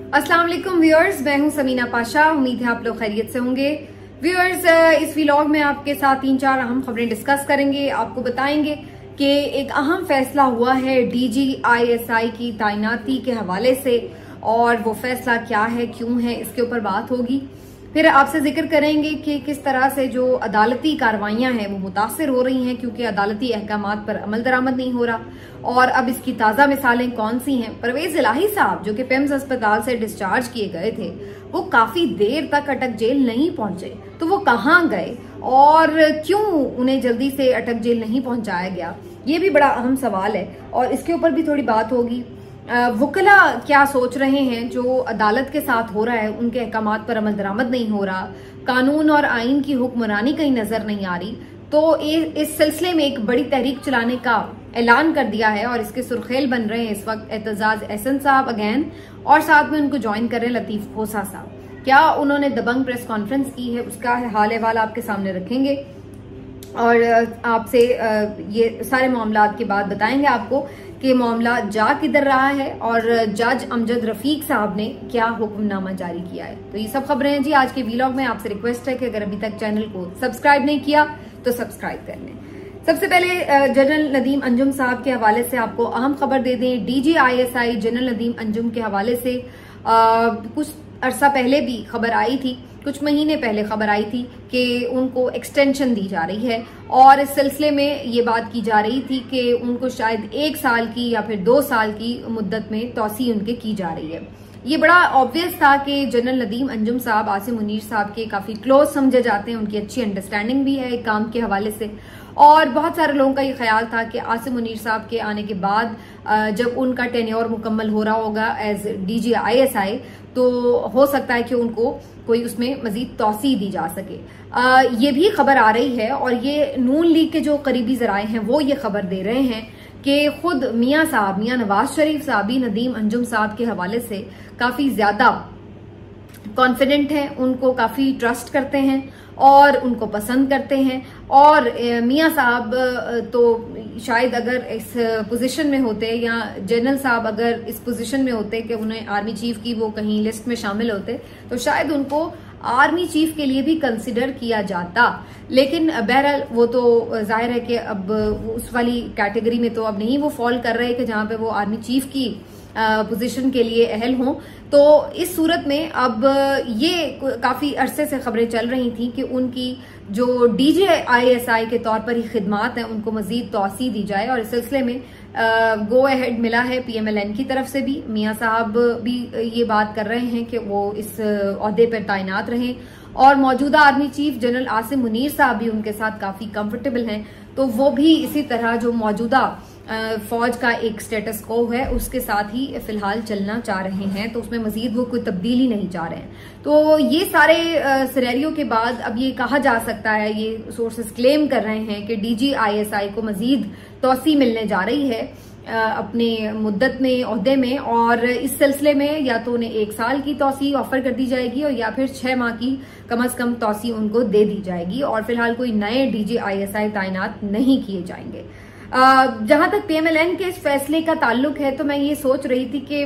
अस्सलाम वालेकुम व्यूअर्स, मैं हूं समीना पाशा। उम्मीद है आप लोग खैरियत से होंगे। व्यूअर्स, इस व्लॉग में आपके साथ 3-4 अहम खबरें डिस्कस करेंगे। आपको बताएंगे कि एक अहम फैसला हुआ है DGISI की तैनाती के हवाले से, और वो फैसला क्या है, क्यों है, इसके ऊपर बात होगी। फिर आपसे जिक्र करेंगे कि किस तरह से जो अदालती कार्रवाइयां हैं वो मुतासर हो रही हैं, क्योंकि अदालती अहकामात पर अमल दरामद नहीं हो रहा। और अब इसकी ताज़ा मिसालें कौन सी हैं। परवेज इलाही साहब जो कि पिम्स अस्पताल से डिस्चार्ज किए गए थे, वो काफी देर तक अटक जेल नहीं पहुंचे, तो वो कहाँ गए और क्यों उन्हें जल्दी से अटक जेल नहीं पहुंचाया गया, ये भी बड़ा अहम सवाल है और इसके ऊपर भी थोड़ी बात होगी। वकला क्या सोच रहे हैं, जो अदालत के साथ हो रहा है उनके अहकामात पर अमल दरामद नहीं हो रहा, कानून और आइन की हुक्मरानी कहीं नजर नहीं आ रही, तो इस सिलसिले में एक बड़ी तहरीक चलाने का ऐलान कर दिया है और इसके सुर्खेल बन रहे हैं इस वक्त एतजाज एहसन साहब अगैन, और साथ में उनको ज्वाइन कर रहे हैं लतीफ खोसा साहब। क्या उन्होंने दबंग प्रेस कॉन्फ्रेंस की है, उसका हाल अहवाल आपके सामने रखेंगे और आपसे ये सारे मामलात के बाद बताएंगे आपको कि मामला जा किधर रहा है और जज अमजद रफीक साहब ने क्या हुक्मनामा जारी किया है। तो ये सब खबरें हैं जी आज के व्लॉग में। आपसे रिक्वेस्ट है कि अगर अभी तक चैनल को सब्सक्राइब नहीं किया तो सब्सक्राइब कर लें। सबसे पहले जनरल नदीम अंजुम साहब के हवाले से आपको अहम खबर दे दें। DGISI जनरल नदीम अंजुम के हवाले से कुछ अरसा पहले भी खबर आई थी, कुछ महीने पहले खबर आई थी कि उनको एक्सटेंशन दी जा रही है, और इस सिलसिले में ये बात की जा रही थी कि उनको शायद 1 साल की या फिर 2 साल की मुद्दत में तौसी उनके की जा रही है। ये बड़ा ऑब्वियस था कि जनरल नदीम अंजुम साहब आसिम मुनीर साहब के काफी क्लोज समझे जाते हैं, उनकी अच्छी अंडरस्टैंडिंग भी है काम के हवाले से, और बहुत सारे लोगों का ये ख्याल था कि आसिम मुनीर साहब के आने के बाद जब उनका टेन्योर मुकम्मल हो रहा होगा एज DGISI, तो हो सकता है कि उनको कोई उसमें मजीद तौसी दी जा सके। ये भी खबर आ रही है और ये नून लीग के जो करीबी जराए हैं वो ये खबर दे रहे हैं कि खुद मियाँ नवाज शरीफ साहब भी नदीम अंजुम साहब के हवाले से काफी ज्यादा कॉन्फिडेंट हैं, उनको काफी ट्रस्ट करते हैं और उनको पसंद करते हैं। और मियाँ साहब तो शायद अगर इस पोजीशन में होते या जनरल साहब अगर इस पोजीशन में होते कि उन्हें आर्मी चीफ की वो कहीं लिस्ट में शामिल होते, तो शायद उनको आर्मी चीफ के लिए भी कंसिडर किया जाता। लेकिन बहरहाल वो तो जाहिर है कि अब उस वाली कैटेगरी में तो अब नहीं वो फॉल कर रहे कि जहां पे वो आर्मी चीफ की पोजीशन के लिए अहल हों। तो इस सूरत में अब ये काफी अरसे से खबरें चल रही थी कि उनकी जो DGISI के तौर पर ही खिदमात हैं उनको मजीद तौसी दी जाए, और इस सिलसिले में गो अहेड मिला है PMLN की तरफ से भी। मियाँ साहब भी ये बात कर रहे हैं कि वो इस ओहदे पर तैनात रहें, और मौजूदा army chief general Asim Munir साहब भी उनके साथ काफी कंफर्टेबल हैं, तो वो भी इसी तरह जो मौजूदा फौज का एक स्टेटस को है उसके साथ ही फिलहाल चलना चाह रहे हैं, तो उसमें मजीद वो कोई तब्दीली नहीं चाह रहे हैं। तो ये सारे सिनेरियो के बाद अब ये कहा जा सकता है, ये सोर्सेस क्लेम कर रहे हैं कि DGISI को मजीद तौसी मिलने जा रही है अपने मुद्दत में ओहदे में, और इस सिलसिले में या तो उन्हें 1 साल की तौसी ऑफर कर दी जाएगी और या फिर 6 माह की कम अज कम तौसी उनको दे दी जाएगी, और फिलहाल कोई नए DGISI तैनात नहीं किए जाएंगे। जहां तक PMLN के इस फैसले का ताल्लुक है, तो मैं ये सोच रही थी कि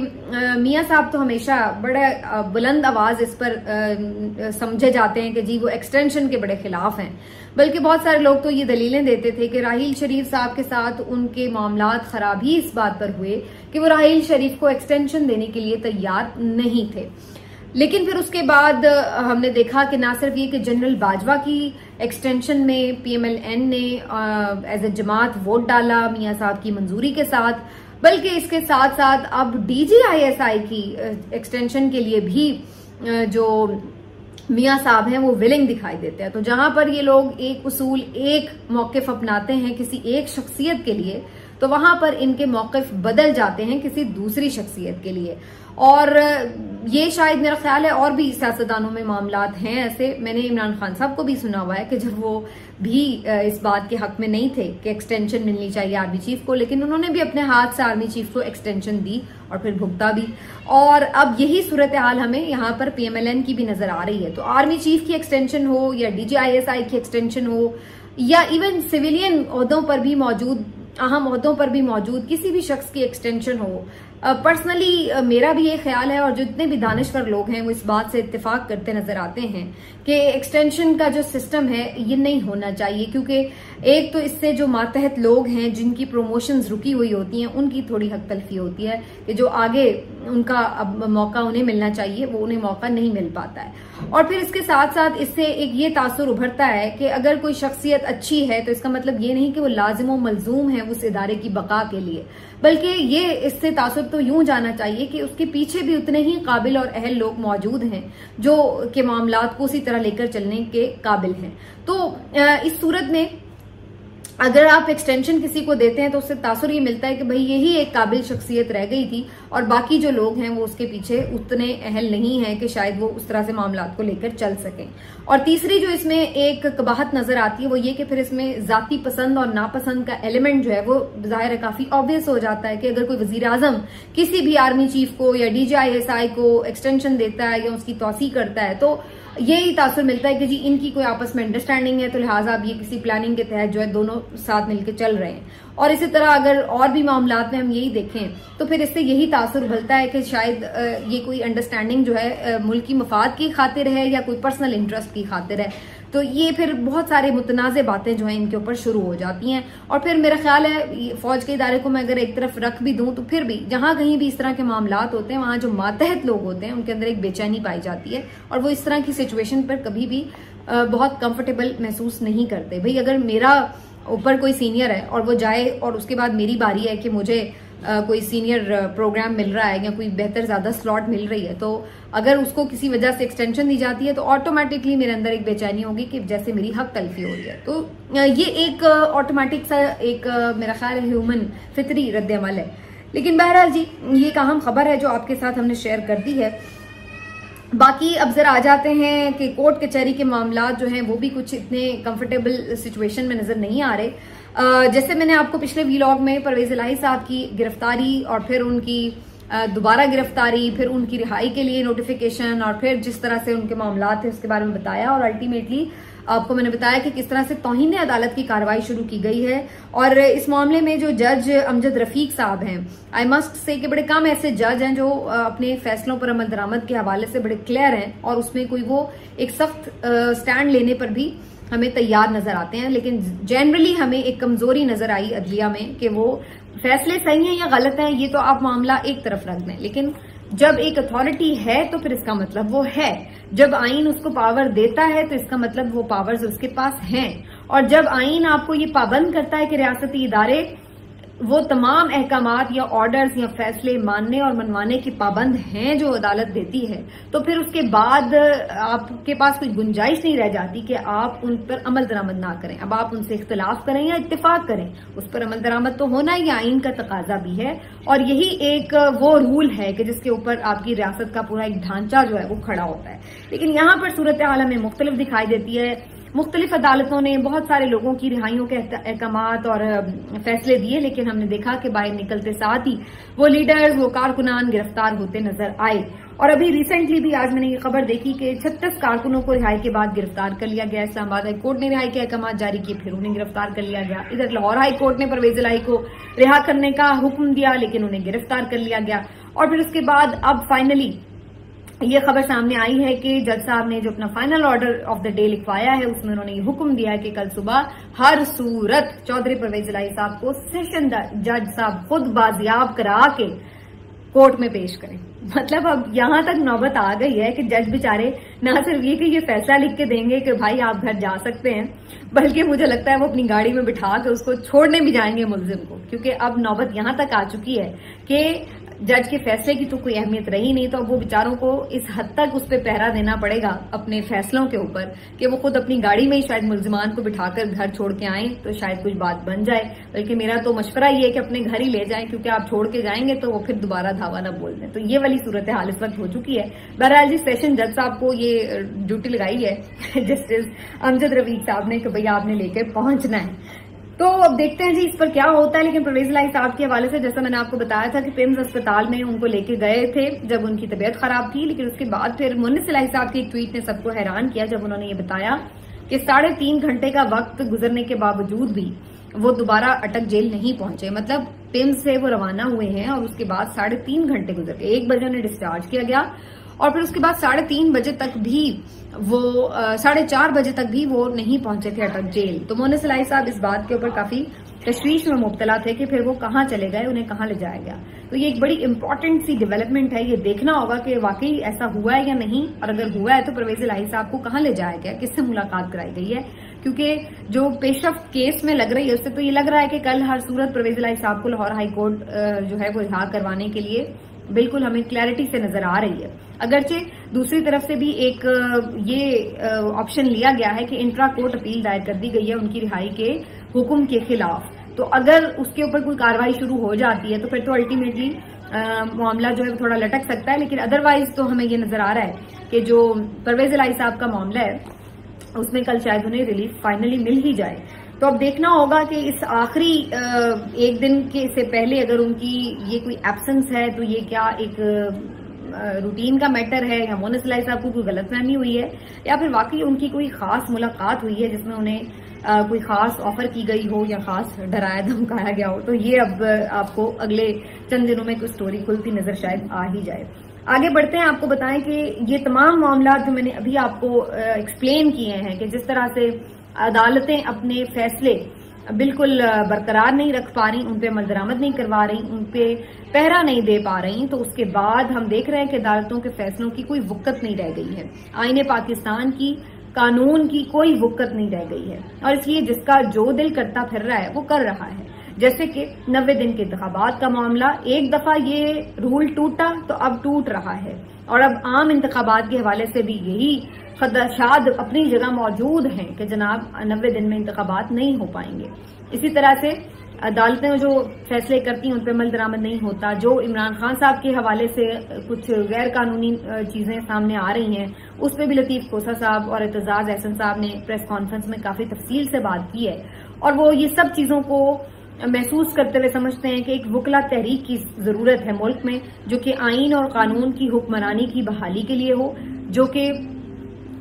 मियाँ साहब तो हमेशा बड़ा बुलंद आवाज इस पर समझे जाते हैं कि जी वो एक्सटेंशन के बड़े खिलाफ हैं, बल्कि बहुत सारे लोग तो ये दलीलें देते थे कि राहील शरीफ साहब के साथ उनके मामलात खराब ही इस बात पर हुए कि वो राहील शरीफ को एक्सटेंशन देने के लिए तैयार नहीं थे। लेकिन फिर उसके बाद हमने देखा कि ना सिर्फ ये कि जनरल बाजवा की एक्सटेंशन में PMLN ने एज ए जमात वोट डाला मियाँ साहब की मंजूरी के साथ, बल्कि इसके साथ साथ अब DGISI की एक्सटेंशन के लिए भी जो मियाँ साहब हैं वो विलिंग दिखाई देते हैं। तो जहां पर ये लोग एक उसूल, एक मौकिफ अपनाते हैं किसी एक शख्सियत के लिए, तो वहां पर इनके मौकिफ बदल जाते हैं किसी दूसरी शख्सियत के लिए। और ये शायद मेरा ख्याल है और भी सियासतदानों में मामलात हैं ऐसे। मैंने इमरान खान साहब को भी सुना हुआ है कि जब वो भी इस बात के हक में नहीं थे कि एक्सटेंशन मिलनी चाहिए आर्मी चीफ को, लेकिन उन्होंने भी अपने हाथ से आर्मी चीफ को एक्सटेंशन दी और फिर भुगता भी। और अब यही सूरत हाल हमें यहाँ पर PMLN की भी नजर आ रही है। तो आर्मी चीफ की एक्सटेंशन हो या DGISI की एक्सटेंशन हो या इवन सिविलियन ओहदों पर भी मौजूद, अहम ओहदों पर भी मौजूद किसी भी शख्स की एक्सटेंशन हो, पर्सनली मेरा भी ये ख्याल है और जितने भी दानिश्वर लोग हैं वो इस बात से इत्तेफाक करते नजर आते हैं कि एक्सटेंशन का जो सिस्टम है ये नहीं होना चाहिए, क्योंकि एक तो इससे जो मातहत लोग हैं जिनकी प्रमोशंस रुकी हुई होती हैं उनकी थोड़ी हक तलफी होती है कि जो आगे उनका अब मौका उन्हें मिलना चाहिए वो उन्हें मौका नहीं मिल पाता है। और फिर इसके साथ साथ इससे एक ये तासुर उभरता है कि अगर कोई शख्सियत अच्छी है तो इसका मतलब ये नहीं कि वो लाजिम व मलजूम है उस इदारे की बका के लिए, बल्कि ये इससे तासुर तो यूं जाना चाहिए कि उसके पीछे भी उतने ही काबिल और अहल लोग मौजूद हैं जो के मामलात को उसी तरह लेकर चलने के काबिल हैं। तो इस सूरत में अगर आप एक्सटेंशन किसी को देते हैं तो उससे तासुर ये मिलता है कि भाई यही एक काबिल शख्सियत रह गई थी और बाकी जो लोग हैं वो उसके पीछे उतने अहल नहीं हैं कि शायद वो उस तरह से मामलात को लेकर चल सकें। और तीसरी जो इसमें एक कबाहत नजर आती है वो ये कि फिर इसमें जाती पसंद और नापसंद का एलिमेंट जो है वो जाहिर है काफी ऑब्वियस हो जाता है कि अगर कोई वजीर आजम किसी भी आर्मी चीफ को या DGISI को एक्सटेंशन देता है या उसकी तौसी करता है तो यही तासुर मिलता है कि जी इनकी कोई आपस में अंडरस्टैंडिंग है तो लिहाजा अब ये किसी प्लानिंग के तहत जो है दोनों साथ मिलकर चल रहे हैं। और इसी तरह अगर और भी मामलात में हम यही देखें तो फिर इससे यही तासुर उभरता है कि शायद ये कोई अंडरस्टैंडिंग जो है मुल्की मफाद की खातिर है या कोई पर्सनल इंटरेस्ट की खातिर है। तो ये फिर बहुत सारे मुतनाज़े बातें जो हैं इनके ऊपर शुरू हो जाती हैं। और फिर मेरा ख्याल है फौज के इदारे को मैं अगर एक तरफ रख भी दूं तो फिर भी जहां कहीं भी इस तरह के मामलात होते हैं वहां जो मातहत लोग होते हैं उनके अंदर एक बेचैनी पाई जाती है और वो इस तरह की सिचुएशन पर कभी भी बहुत कंफर्टेबल महसूस नहीं करते। भाई अगर मेरा ऊपर कोई सीनियर है और वो जाए और उसके बाद मेरी बारी है कि मुझे कोई सीनियर प्रोग्राम मिल रहा है या कोई बेहतर ज्यादा स्लॉट मिल रही है, तो अगर उसको किसी वजह से एक्सटेंशन दी जाती है तो ऑटोमेटिकली मेरे अंदर एक बेचैनी होगी कि जैसे मेरी हक तलफी हो रही है। तो ये एक ऑटोमेटिक सा एक मेरा ख्याल है ह्यूमन फितरी रद्द अमल है। लेकिन बहरहाल जी ये एक अहम खबर है जो आपके साथ हमने शेयर कर दी है। बाकी अब जरा आ जाते हैं कि कोर्ट कचहरी के मामलात जो हैं वो भी कुछ इतने कंफर्टेबल सिचुएशन में नजर नहीं आ रहे। जैसे मैंने आपको पिछले व्लॉग में परवेज इलाही साहब की गिरफ्तारी और फिर उनकी दोबारा गिरफ्तारी, फिर उनकी रिहाई के लिए नोटिफिकेशन और फिर जिस तरह से उनके मामलात थे उसके बारे में बताया और अल्टीमेटली आपको मैंने बताया कि किस तरह से तौहीन अदालत की कार्रवाई शुरू की गई है। और इस मामले में जो जज अमजद रफीक साहब हैं, आई मस्ट से कि बड़े कम ऐसे जज हैं जो अपने फैसलों पर अमल दरामद के हवाले से बड़े क्लियर हैं और उसमें कोई वो एक सख्त स्टैंड लेने पर भी हमें तैयार नजर आते हैं। लेकिन जनरली हमें एक कमजोरी नजर आई अदलिया में कि वो फैसले सही हैं या गलत हैं ये तो आप मामला एक तरफ रख दें, लेकिन जब एक अथॉरिटी है तो फिर इसका मतलब वो है, जब आइन उसको पावर देता है तो इसका मतलब वो पावर्स उसके पास हैं। और जब आइन आपको ये पाबंद करता है कि रियासती इदारे वो तमाम अहकामात या ऑर्डर्स या फैसले मानने और मनवाने की पाबंद हैं जो अदालत देती है, तो फिर उसके बाद आपके पास कोई गुंजाइश नहीं रह जाती कि आप उन पर अमल दरामद ना करें। अब आप उनसे इख्तिलाफ करें या इत्तेफाक करें, उस पर अमल दरामद तो होना ही आइन का तकाजा भी है और यही एक वो रूल है कि जिसके ऊपर आपकी रियासत का पूरा एक ढांचा जो है वो खड़ा होता है। लेकिन यहाँ पर सूरत हाल हमें मुख्तलिफ दिखाई देती है। मुख्तलिफ अदालतों ने बहुत सारे लोगों की रिहाइयों के अहकामात और फैसले दिए, लेकिन हमने देखा कि बाहर निकलते साथ ही वो लीडर्स, वो कारकुनान गिरफ्तार होते नजर आए। और अभी रिसेंटली भी आज मैंने ये खबर देखी कि 36 कारकुनों को रिहाई के बाद गिरफ्तार कर लिया गया। इस्लामाबाद हाई कोर्ट ने रिहाई के अहकामात जारी किए, फिर उन्हें गिरफ्तार कर लिया गया। इधर लाहौर हाई कोर्ट ने परवेज इलाही को रिहा करने का हुक्म दिया, लेकिन उन्हें गिरफ्तार कर लिया गया। और फिर उसके बाद अब फाइनली ये खबर सामने आई है कि जज साहब ने जो अपना final order of the day लिखवाया है उसमें उन्होंने ये हुक्म दिया है कि कल सुबह हर सूरत चौधरी परवेज इलाही साहब को सेशन जज साहब खुद बाजियाब करा के कोर्ट में पेश करें। मतलब अब यहां तक नौबत आ गई है कि जज बेचारे न सिर्फ ये कि ये फैसला लिख के देंगे कि भाई आप घर जा सकते हैं, बल्कि मुझे लगता है वो अपनी गाड़ी में बिठा के उसको छोड़ने भी जाएंगे मुलजिम को, क्योंकि अब नौबत यहां तक आ चुकी है कि जज के फैसले की तो कोई अहमियत रही नहीं, तो अब वो बेचारों को इस हद तक उस पर पहरा देना पड़ेगा अपने फैसलों के ऊपर कि वो खुद अपनी गाड़ी में ही शायद मुलजिमान को बिठाकर घर छोड़ के आए तो शायद कुछ बात बन जाए। बल्कि मेरा तो मशवरा ये है कि अपने घर ही ले जाएं, क्योंकि आप छोड़ के जाएंगे तो वो फिर दोबारा धावा ना बोल दें। तो ये वाली सूरत हाल इस वक्त हो चुकी है। बहरहाल जी सेशन जज साहब को ये ड्यूटी लगाई है जस्टिस अमजद रफीक साहब ने कि भैया आपने लेकर पहुंचना है। तो अब देखते हैं जी इस पर क्या होता है। लेकिन परवेज इलाही साहब के हवाले से जैसा मैंने आपको बताया था कि पिम्स अस्पताल में उनको लेके गए थे जब उनकी तबीयत खराब थी, लेकिन उसके बाद फिर मुन्निस इलाही साहब की एक ट्वीट ने सबको हैरान किया जब उन्होंने ये बताया कि 3.5 घंटे का वक्त गुजरने के बावजूद भी वो दोबारा अटक जेल नहीं पहुंचे। मतलब पिम्स से वो रवाना हुए हैं और उसके बाद 3.5 घंटे गुजर गए, 1 बजे उन्हें डिस्चार्ज किया गया और फिर उसके बाद 3:30 बजे तक भी वो 4:30 बजे तक भी वो नहीं पहुंचे थे अटक जेल। तो मोनिस इलाही साहब इस बात के ऊपर काफी तशवीश में मुब्तला थे कि फिर वो कहाँ चले गए, उन्हें कहाँ ले जाया गया। तो ये एक बड़ी इंपॉर्टेंट सी डेवलपमेंट है, ये देखना होगा कि वाकई ऐसा हुआ है या नहीं, और अगर हुआ है तो परवेज इलाही साहब को कहाँ ले जाया गया, किससे मुलाकात कराई गई है। क्योंकि जो पेशरफ्त केस में लग रही है उससे तो ये लग रहा है कि कल हर सूरत परवेज इलाही साहब को लाहौर हाई कोर्ट जो है वो रिहा करवाने के लिए बिल्कुल हमें क्लैरिटी से नजर आ रही है। अगरचे दूसरी तरफ से भी एक ये ऑप्शन लिया गया है कि इंट्रा कोर्ट अपील दायर कर दी गई है उनकी रिहाई के हुक्म के खिलाफ। तो अगर उसके ऊपर कोई कार्रवाई शुरू हो जाती है तो फिर तो अल्टीमेटली मामला जो है थोड़ा लटक सकता है। लेकिन अदरवाइज तो हमें ये नजर आ रहा है कि जो परवेज इलाही साहब का मामला है उसमें कल शायद उन्हें रिलीफ फाइनली मिल ही जाए। तो अब देखना होगा कि इस आखिरी एक दिन के से पहले अगर उनकी ये कोई एब्सेंस है तो ये क्या एक रूटीन का मैटर है या मोनिस इलाही साहब को कोई गलतफहमी हुई है या फिर वाकई उनकी कोई खास मुलाकात हुई है जिसमें उन्हें कोई खास ऑफर की गई हो या खास डराया धमकाया गया हो। तो ये अब आपको अगले चंद दिनों में कोई स्टोरी खुलती नजर शायद आ ही जाए। आगे बढ़ते हैं, आपको बताएं कि ये तमाम मामला जो मैंने अभी आपको एक्सप्लेन किए हैं कि जिस तरह से अदालतें अपने फैसले बिल्कुल बरकरार नहीं रख पा रही, उन पे अमल दरामद नहीं करवा रही, उन पे पहरा नहीं दे पा रही, तो उसके बाद हम देख रहे हैं कि अदालतों के फैसलों की कोई वुक्कत नहीं रह गई है। आईने पाकिस्तान की, कानून की कोई वुक्कत नहीं रह गई है और इसलिए जिसका जो दिल करता फिर रहा है वो कर रहा है। जैसे कि 90 दिन के इंतखाबात का मामला, एक दफा ये रूल टूटा तो अब टूट रहा है और अब आम इंतखाबात के हवाले से भी यही खदशात अपनी जगह मौजूद हैं कि जनाब 90 दिन में इंतखाबात नहीं हो पाएंगे। इसी तरह से अदालतें जो फैसले करती हैं उन पर अमल दरामद नहीं होता। जो इमरान खान साहब के हवाले से कुछ गैर कानूनी चीजें सामने आ रही हैं उस पर भी लतीफ कोसा साहब और एतजाज एहसन साहब ने प्रेस कॉन्फ्रेंस में काफी तफसील से बात की है और वो ये सब चीजों को महसूस करते हुए समझते हैं कि एक वकला तहरीक की जरूरत है मुल्क में, जो कि आईन और कानून की हुक्मरानी की बहाली के लिए हो, जो कि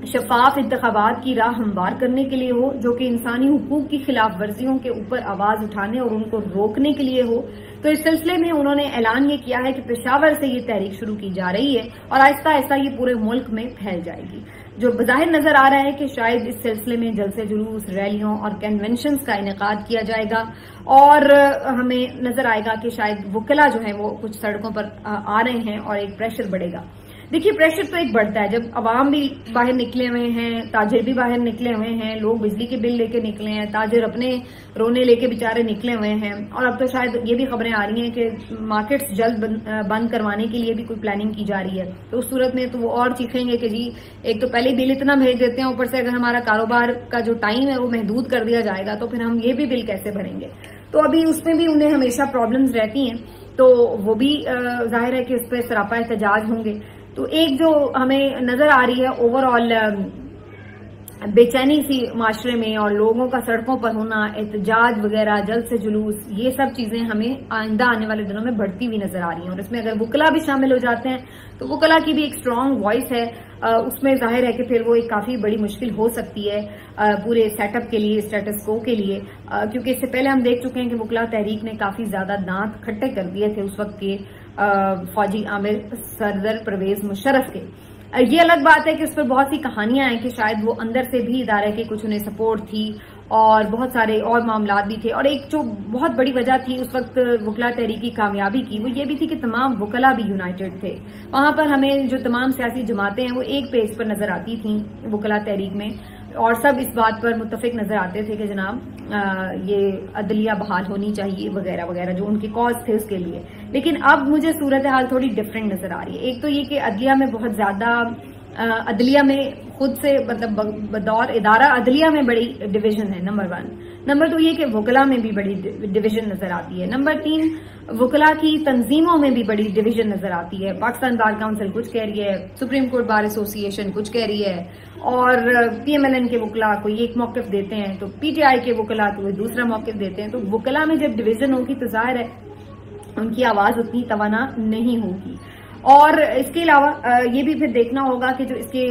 शफाफ इंतखाबात की राह हमवार करने के लिए हो, जो कि इंसानी हुकूक की खिलाफ वर्जियों के ऊपर आवाज उठाने और उनको रोकने के लिए हो। तो इस सिलसिले में उन्होंने ऐलान ये किया है कि पेशावर से ये तहरीक शुरू की जा रही है और आहिस्ता आहिस्ता ये पूरे मुल्क में फैल जाएगी। जो बज़ाहिर नजर आ रहा है कि शायद इस सिलसिले में जलसे जुलूस, रैलियों और कन्वेंशंस का इनेकाद किया जाएगा और हमें नजर आएगा कि शायद वकला जो है वो कुछ सड़कों पर आ रहे हैं और एक प्रेशर बढ़ेगा। देखिए, प्रेशर तो एक बढ़ता है जब अवाम भी बाहर निकले हुए हैं, ताजिर भी बाहर निकले हुए हैं, लोग बिजली के बिल लेके निकले हैं, ताजिर अपने रोने लेके बेचारे निकले हुए हैं और अब तो शायद ये भी खबरें आ रही हैं कि मार्केट्स जल्द बंद करवाने के लिए भी कोई प्लानिंग की जा रही है। तो उस सूरत में तो वो और चीखेंगे कि जी एक तो पहले बिल इतना भेज देते हैं, ऊपर से अगर हमारा कारोबार का जो टाइम है वो महदूद कर दिया जाएगा तो फिर हम ये भी बिल कैसे भरेंगे। तो अभी उसमें भी उन्हें हमेशा प्रॉब्लम्स रहती हैं, तो वो भी जाहिर है कि उस पर सरापा एहतजाज होंगे। तो एक जो हमें नजर आ रही है ओवरऑल बेचैनी सी माशरे में और लोगों का सड़कों पर होना, एहतजाज वगैरह, जल्द से जुलूस, ये सब चीजें हमें आइंदा आने वाले दिनों में बढ़ती हुई नजर आ रही हैं और इसमें अगर वकला भी शामिल हो जाते हैं तो वकला की भी एक स्ट्रांग वॉइस है, उसमें जाहिर है कि फिर वो एक काफी बड़ी मुश्किल हो सकती है पूरे सेटअप के लिए, स्टेटस को के लिए, क्योंकि इससे पहले हम देख चुके हैं कि वकला तहरीक ने काफी ज्यादा दांत खट्टे कर दिए थे उस वक्त के फौजी आमिर सरदर परवेज मुशर्रफ के। ये अलग बात है कि उस पर बहुत सी कहानियां हैं कि शायद वो अंदर से भी इदारे की कुछ उन्हें सपोर्ट थी और बहुत सारे और मामला भी थे। और एक जो बहुत बड़ी वजह थी उस वक्त वकला तहरीक की कामयाबी की, वो ये भी थी कि तमाम वकला भी यूनाइटेड थे। वहां पर हमें जो तमाम सियासी जमातें हैं वो एक पेज पर नजर आती थी वकला तहरीक में और सब इस बात पर मुत्तफिक नजर आते थे कि जनाब ये अदलिया बहाल होनी चाहिए वगैरह वगैरह, जो उनके कॉज थे उसके लिए। लेकिन अब मुझे सूरत हाल थोड़ी डिफरेंट नजर आ रही है। एक तो ये कि अदलिया में बहुत ज्यादा अदलिया में खुद से मतलब बदौर इदारा अदलिया में बड़ी डिवीजन है, नंबर 1। नंबर 2 ये कि वकला में भी बड़ी डिवीजन नजर आती है। नंबर 3 वकला की तंजीमों में भी बड़ी डिवीजन नजर आती है। पाकिस्तान बार काउंसिल कुछ कह रही है, सुप्रीम कोर्ट बार एसोसिएशन कुछ कह रही है और PMLN के वकला कोई एक मौकिफ देते हैं तो PTI के वकला कोई दूसरा मौकिफ देते हैं। तो वकला में जब डिवीजन होगी तो जाहिर है उनकी आवाज उतनी तवाना नहीं होगी। और इसके अलावा ये भी फिर देखना होगा कि जो इसके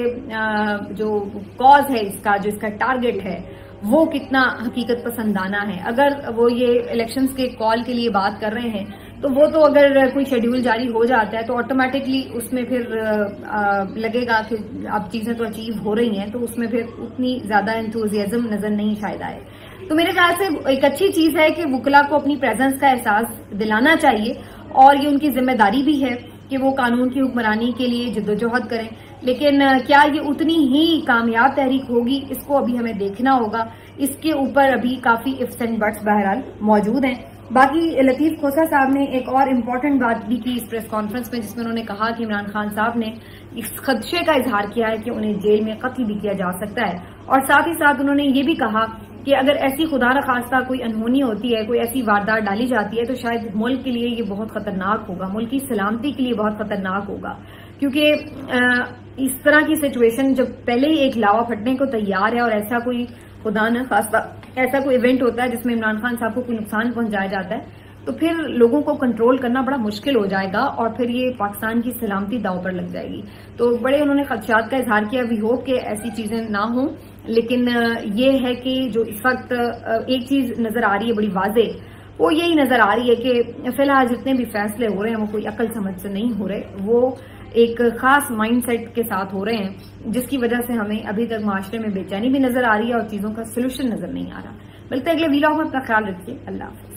जो कॉज है, इसका जो इसका टारगेट है वो कितना हकीकत पसंदाना है। अगर वो ये इलेक्शंस के कॉल के लिए बात कर रहे हैं तो वो तो अगर कोई शेड्यूल जारी हो जाता है तो ऑटोमेटिकली उसमें फिर लगेगा कि अब चीजें तो अचीव हो रही हैं, तो उसमें फिर उतनी ज्यादा एंथुजियाज्म नजर नहीं शायद आए। तो मेरे ख्याल से एक अच्छी चीज है कि वुकला को अपनी प्रेजेंस का एहसास दिलाना चाहिए और ये उनकी जिम्मेदारी भी है कि वो कानून की हुक्मरानी के लिए जद्दोजहद करें। लेकिन क्या ये उतनी ही कामयाब तहरीक होगी, इसको अभी हमें देखना होगा। इसके ऊपर अभी काफी इफ्स एंड बट्स बहरहाल मौजूद हैं। बाकी लतीफ खोसा साहब ने एक और इम्पोर्टेंट बात भी की इस प्रेस कॉन्फ्रेंस में, जिसमें उन्होंने कहा कि इमरान खान साहब ने इस खदशे का इजहार किया है कि उन्हें जेल में कत्ल भी किया जा सकता है। और साथ ही साथ उन्होंने ये भी कहा कि अगर ऐसी खुदा न खास्ता कोई अनहोनी होती है, कोई ऐसी वारदात डाली जाती है तो शायद मुल्क के लिए ये बहुत खतरनाक होगा, मुल्क की सलामती के लिए बहुत खतरनाक होगा। क्योंकि इस तरह की सिचुएशन जब पहले ही एक लावा फटने को तैयार है और ऐसा कोई खुदा न खास्ता ऐसा कोई इवेंट होता है जिसमें इमरान खान साहब को कोई नुकसान पहुंचाया जाता है, तो फिर लोगों को कंट्रोल करना बड़ा मुश्किल हो जाएगा और फिर ये पाकिस्तान की सलामती दांव पर लग जाएगी। तो बड़े उन्होंने खदशात का इजहार किया। वी होप कि ऐसी चीजें ना हों, लेकिन ये है कि जो इस वक्त एक चीज नजर आ रही है बड़ी वाजे, वो यही नजर आ रही है कि फिलहाल जितने भी फैसले हो रहे हैं वो कोई अकल समझ से नहीं हो रहे, वो एक खास माइंडसेट के साथ हो रहे हैं, जिसकी वजह से हमें अभी तक माशरे में बेचैनी भी नजर आ रही है और चीजों का सोल्यूशन नजर नहीं आ रहा। मिलते हैं अगले वीलॉग में। अपना ख्याल रखिए। अल्लाह हाफ़िज़।